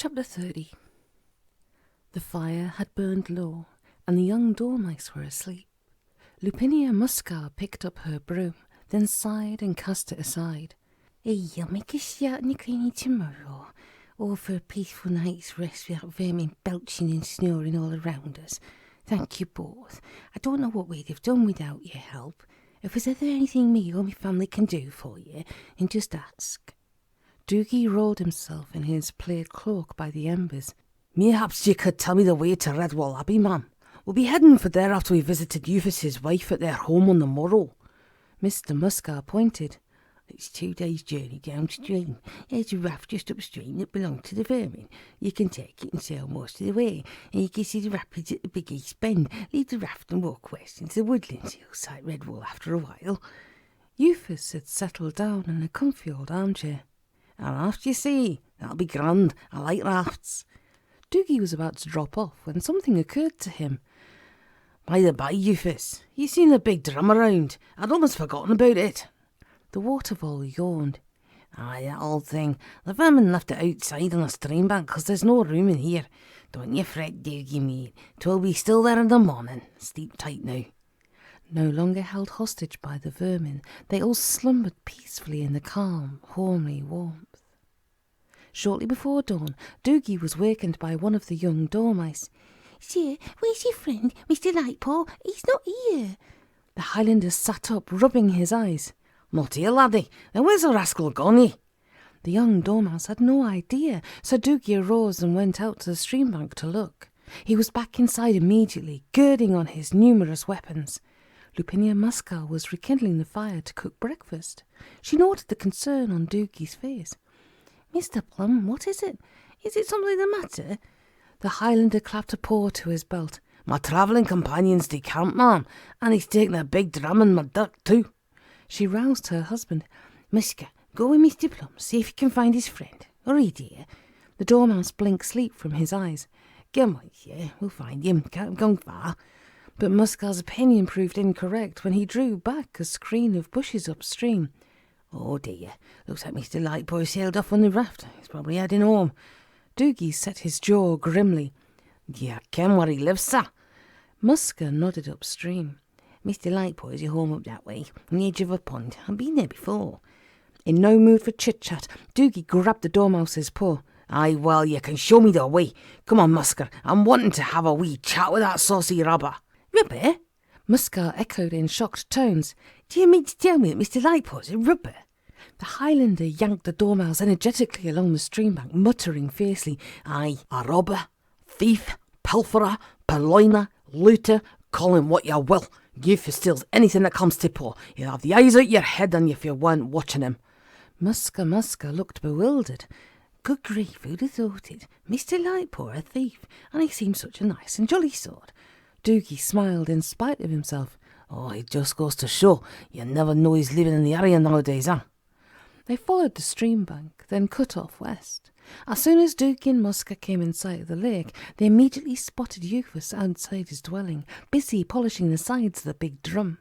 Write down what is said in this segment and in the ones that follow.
Chapter 30. The fire had burned low, and the young dormice were asleep. Lupinia Musca picked up her broom, then sighed and cast it aside. You'll make a start in the cleaning tomorrow, or for a peaceful night's rest without vermin belching and snoring all around us. Thank you both. I don't know what we'd have done without your help. If there's ever anything me or my family can do for you, then just ask. Doogy rolled himself in his plaid cloak by the embers. Mayhaps you could tell me the way to Redwall Abbey, ma'am. We'll be heading for there after we visited Euphys's wife at their home on the morrow. Mr. Muscar pointed. It's 2 days' journey downstream. There's a raft just upstream that belongs to the vermin. You can take it and sail most of the way, and you can see the rapids at the Big East Bend. Leave the raft and walk west into the woodlands. You'll sight Redwall after a while. Euphys had settled down in a comfy old armchair. A raft, you see. That'll be grand. I like rafts. Doogy was about to drop off when something occurred to him. By the by, Euphys, you seen the big drum around? I'd almost forgotten about it. The watervole yawned. Aye, that old thing. The vermin left it outside on a stream bank 'cause there's no room in here. Don't you fret, Doogy, mate. 'Twill be still there in the morning. Sleep tight now. No longer held hostage by the vermin, they all slumbered peacefully in the calm, homely warmth. Shortly before dawn, Doogy was wakened by one of the young dormice. Sir, where's your friend, Mr. Lightpaw? He's not here. The Highlander sat up, rubbing his eyes. Not here, laddie. Then where's the rascal gone? The young dormouse had no idea, so Doogy arose and went out to the stream bank to look. He was back inside immediately, girding on his numerous weapons. Lupinia Muscar was rekindling the fire to cook breakfast. She noted the concern on Doogy's face. Mr. Plumm, what is it? Is it something the matter? The Highlander clapped a paw to his belt. My travelling companion's decamped, ma'am, and he's taken a big drum and my duck too. She roused her husband. Musca, go with Mr. Plumm, see if you can find his friend. Hurry, dear. The dormouse blinked sleep from his eyes. Come on, yeah, we'll find him. Can't have gone far. But Muscar's opinion proved incorrect when he drew back a screen of bushes upstream. Oh dear, looks like Mr. Lightboy sailed off on the raft. He's probably heading home. Doogy set his jaw grimly. Do you ken where he lives, sir? Muscar nodded upstream. Mr. Lightboy's home up that way, on the edge of a pond. I've been there before. In no mood for chit-chat, Doogy grabbed the dormouse's paw. Aye, well, you can show me the way. Come on, Muscar, I'm wanting to have a wee chat with that saucy rubber. Rubber? Muscar echoed in shocked tones. Do you mean to tell me that Mr. Lightpaw's a rubber? The Highlander yanked the dormouse energetically along the stream bank, muttering fiercely. Aye, a robber, thief, pilferer, purloiner, looter, call him what you will. Euphys steals anything that comes to paw. You'll have the eyes out your head on you if you weren't watching him. Muscar looked bewildered. Good grief, who'd have thought it? Mr. Lightpaw a thief, and he seemed such a nice and jolly sort. Doogy smiled in spite of himself. Oh, it just goes to show you never know he's living in the area nowadays, huh? They followed the stream bank, then cut off west. As soon as Doogy and Muscar came in sight of the lake, they immediately spotted Euphys outside his dwelling, busy polishing the sides of the big drum.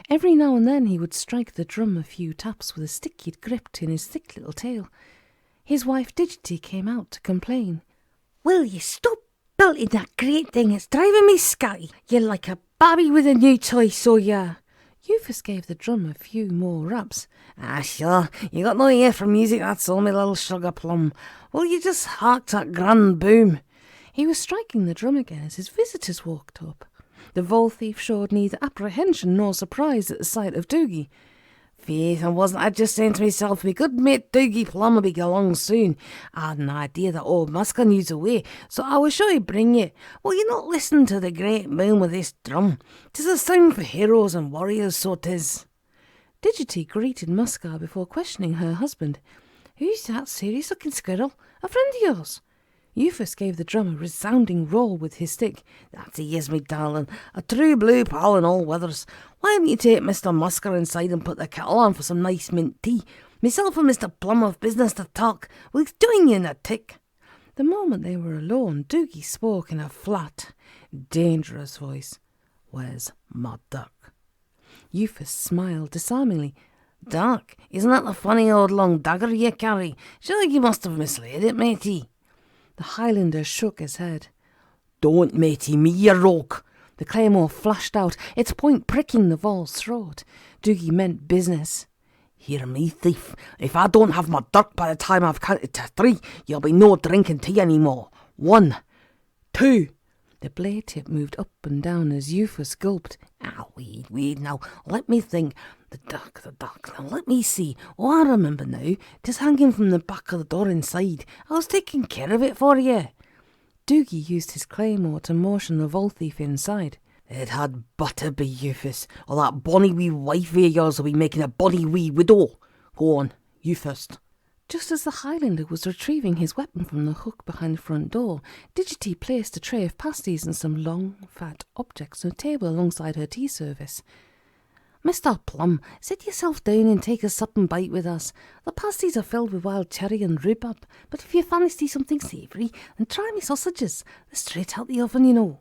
Every now and then he would strike the drum a few taps with a stick he'd gripped in his thick little tail. His wife Digity came out to complain. Will you stop belting that great thing? It's driving me scatty. You're like a babby with a new toy, so you. Euphys gave the drum a few more raps. Ah, sure, you got no ear for music, that's all, my little sugar plum. Will you just hark that grand boom? He was striking the drum again as his visitors walked up. The vole thief showed neither apprehension nor surprise at the sight of Doogy. Faith, and wasn't I just saying to myself, my good mate Doogy Plumm will be along soon. I had an idea that old Muscar knew the way, so I was sure he'd bring you. Will you not listen to the great boom of this drum? 'Tis a sound for heroes and warriors, so 'tis. Digity greeted Muscar before questioning her husband. Who's that serious-looking squirrel? A friend of yours? Euphys gave the drum a resounding roll with his stick. That he is, me darling, a true blue pal in all weathers. Why don't you take Mr. Muscar inside and put the kettle on for some nice mint tea? Myself and Mr. Plumm have business to talk. We're doing you in a tick. The moment they were alone, Doogy spoke in a flat, dangerous voice. Where's my duck? Euphys smiled disarmingly. Duck? Isn't that the funny old long dagger you carry? Surely you must have mislaid it, matey. The Highlander shook his head. "Don't, matey, me you rogue." The claymore flashed out, its point pricking the Vol's throat. Doogy meant business. "Hear me, thief. If I don't have my dirk by the time I've counted to 3, you'll be no drinking tea any more. 1, 2. The blade tip moved up and down as Euphus gulped. Wait now. Let me think. The dirk. Now let me see. Oh, I remember now. 'Tis hanging from the back of the door inside. I was taking care of it for you." Doogy used his claymore to motion the Vol thief inside. "It had better be, Euphus, or that bonny wee wife of yours will be making a bonny wee widow. Go on, you first." Just as the Highlander was retrieving his weapon from the hook behind the front door, Digity placed a tray of pasties and some long, fat objects on a table alongside her tea service. "Mr. Plum, sit yourself down and take a sup and bite with us. The pasties are filled with wild cherry and rhubarb, but if you fancy something savoury, then try me sausages. They're straight out the oven, you know."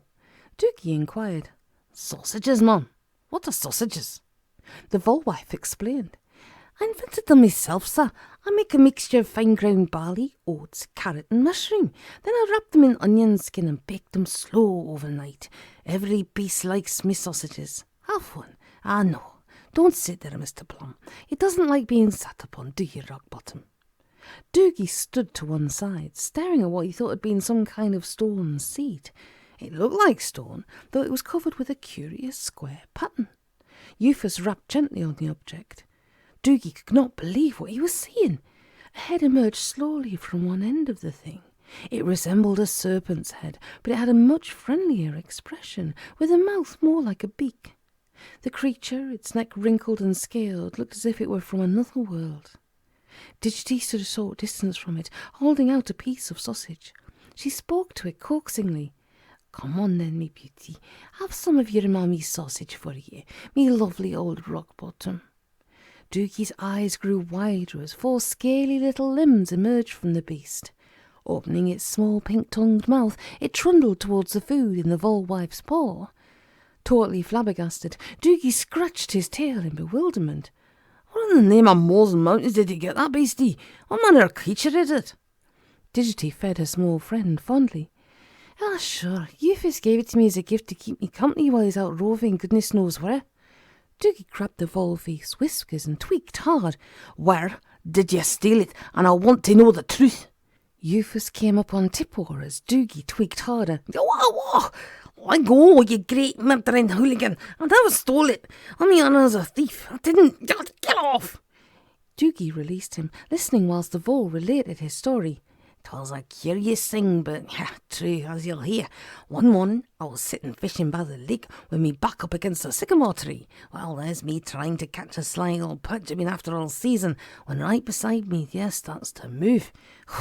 Doogy inquired. "Sausages, mum? What are sausages?" The Vol wife explained. "I invented them myself, sir. I make a mixture of fine ground barley, oats, carrot and mushroom. Then I wrap them in onion skin and bake them slow overnight. Every beast likes me sausages. Have one. Ah, no. Don't sit there, Mr. Plum. It doesn't like being sat upon, do you, Rockbottom?" Doogy stood to one side, staring at what he thought had been some kind of stone seat. It looked like stone, though it was covered with a curious square pattern. Euphus rapped gently on the object. Doogy could not believe what he was seeing. A head emerged slowly from one end of the thing. It resembled a serpent's head, but it had a much friendlier expression, with a mouth more like a beak. The creature, its neck wrinkled and scaled, looked as if it were from another world. Digity stood a short distance from it, holding out a piece of sausage. She spoke to it coaxingly. "Come on then, me beauty. Have some of your mammy's sausage for you, me lovely old Rockbottom." Doogy's eyes grew wider as 4 scaly little limbs emerged from the beast. Opening its small pink-tongued mouth, it trundled towards the food in the Vol wife's paw. Totally flabbergasted, Doogy scratched his tail in bewilderment. "What in the name of moors and mountains did you get that beastie? What manner of creature is it?" Digity fed her small friend fondly. "Ah, sure, Euphus gave it to me as a gift to keep me company while he's out roving goodness knows where." Doogy grabbed the Vol thief's whiskers and tweaked hard. "Where did you steal it? And I want to know the truth." Euphus came up on tiptoe as Doogy tweaked harder. "Whoa! Let go, you great murdering hooligan! I never stole it. I'm the honour as a thief. I didn't. Get off!" Doogy released him, listening whilst the Vol related his story. "'Twas a curious thing, but true, as you'll hear. One morning I was sitting fishing by the lake with me back up against a sycamore tree. Well, there's me trying to catch a sly old perch I've been after all season, when right beside me the earth starts to move.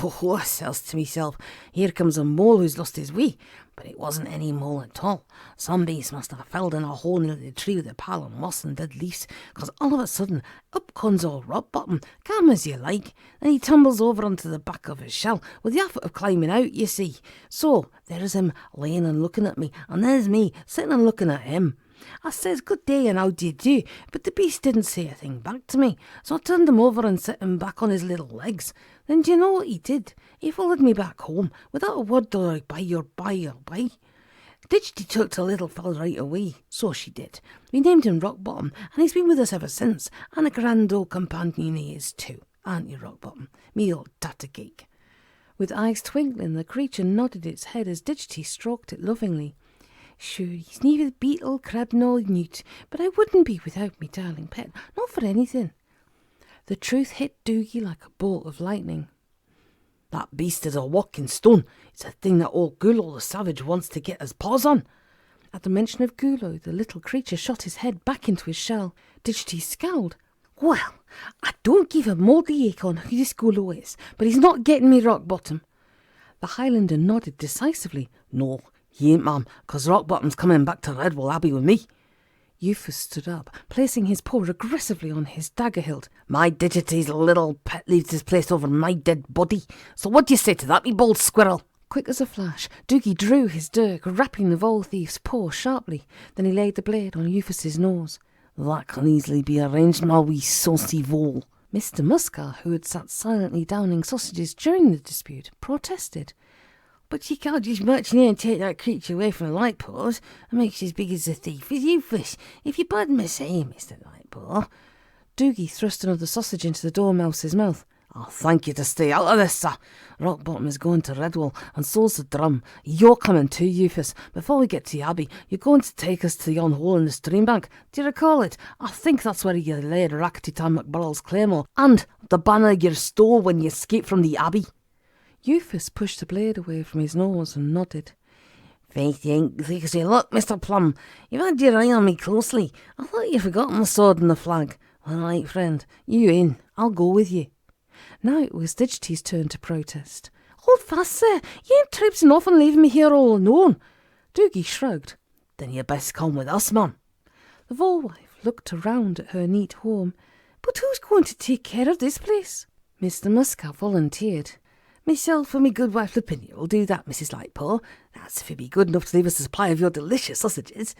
Oh, I says to myself, here comes a mole who's lost his way. But it wasn't any mole at all. Some beast must have felled in a hole near the tree with a pile of moss and dead leaves, 'cause all of a sudden up comes old Rockbottom, calm as you like. Then he tumbles over onto the back of his shell, with the effort of climbing out, you see. So there's him laying and looking at me, and there's me sitting and looking at him. I says, 'Good day and how do you do?' But the beast didn't say a thing back to me, so I turned him over and set him back on his little legs. Then do you know what he did? He followed me back home, without a word or bye or bye or bye. Digity took to the little fellow right away, so she did. We named him Rockbottom, and he's been with us ever since, and a grand old companion he is too, aren't you, Rockbottom, me old tatter cake?" With eyes twinkling, the creature nodded its head as Digity stroked it lovingly. "Sure, he's neither beetle, crab nor newt, but I wouldn't be without me darling pet, not for anything." The truth hit Doogy like a bolt of lightning. "That beast is a walking stone. It's a thing that old Gulo the Savage wants to get his paws on." At the mention of Gulo, the little creature shot his head back into his shell. Digity scowled. "Well, I don't give a mouldy ache on who this Gulo is, but he's not getting me, Rockbottom." The Highlander nodded decisively. "No, he ain't, ma'am, 'cause Rockbottom's coming back to Redwall Abbey with me." Euphus stood up, placing his paw aggressively on his dagger hilt. "My Digity's little pet leaves this place over my dead body. So what do you say to that, me bold squirrel?" Quick as a flash, Doogy drew his dirk, rapping the Vol thief's paw sharply. Then he laid the blade on Euphus's nose. "That can easily be arranged, my wee saucy Vol." Mr. Muskar, who had sat silently downing sausages during the dispute, protested. But you can't just march in here and take that creature away from the Lightpaws and makes you as big as a thief is useless, if you pardon me saying, Mr. Lightpaw. Doogy thrust another sausage into the dormouse's mouth. I'll thank you to stay out of this, sir. Rockbottom is going to Redwall, and so's the drum. You're coming too, Euphus. Before we get to the Abbey, you're going to take us to the yon hole in the stream bank. Do you recall it? I think that's where you laid Rakkety Tam MacBurl's claymore, and the banner you stole when you escaped from the Abbey. Euphus pushed the blade away from his nose and nodded. Faith, you ain't thick as you look, Mr. Plum. You've had your eye on me closely. I thought you'd forgotten the sword and the flag. All right, friend, you in. I'll go with you. Now it was Digity's turn to protest. Hold fast, sir. You ain't traipsing off and leaving me here all alone. Doogy shrugged. Then you best come with us, mum. The Volewife looked around at her neat home. But who's going to take care of this place? Mr. Muskrat volunteered. Myself and me good wife Lapinia will do that, Mrs. Lightpaw. That's if you'd be good enough to leave us a supply of your delicious sausages.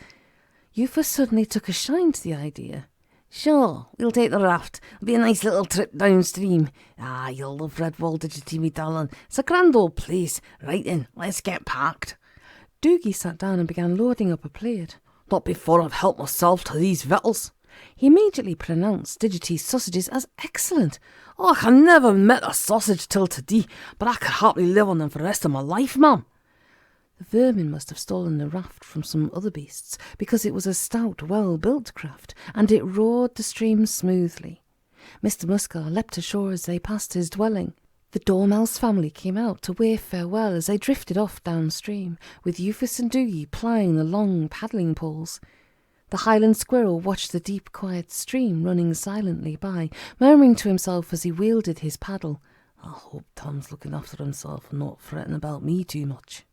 Euphus suddenly took a shine to the idea. Sure, we'll take the raft. It'll be a nice little trip downstream. Ah, you'll love Redwall, Digity, me darling. It's a grand old place. Right then, let's get packed. Doogy sat down and began loading up a plate. Not before I've helped myself to these victuals. He immediately pronounced Digity's sausages as excellent. Oh, I never met a sausage till today, but I could happily live on them for the rest of my life, ma'am. The vermin must have stolen the raft from some other beasts, because it was a stout, well-built craft, and it roared the stream smoothly. Mr. Muskrat leapt ashore as they passed his dwelling. The Dormouse family came out to wave farewell as they drifted off downstream, with Euphus and Doogy plying the long paddling poles. The Highland squirrel watched the deep, quiet stream running silently by, murmuring to himself as he wielded his paddle, I hope Tom's looking after himself and not fretting about me too much.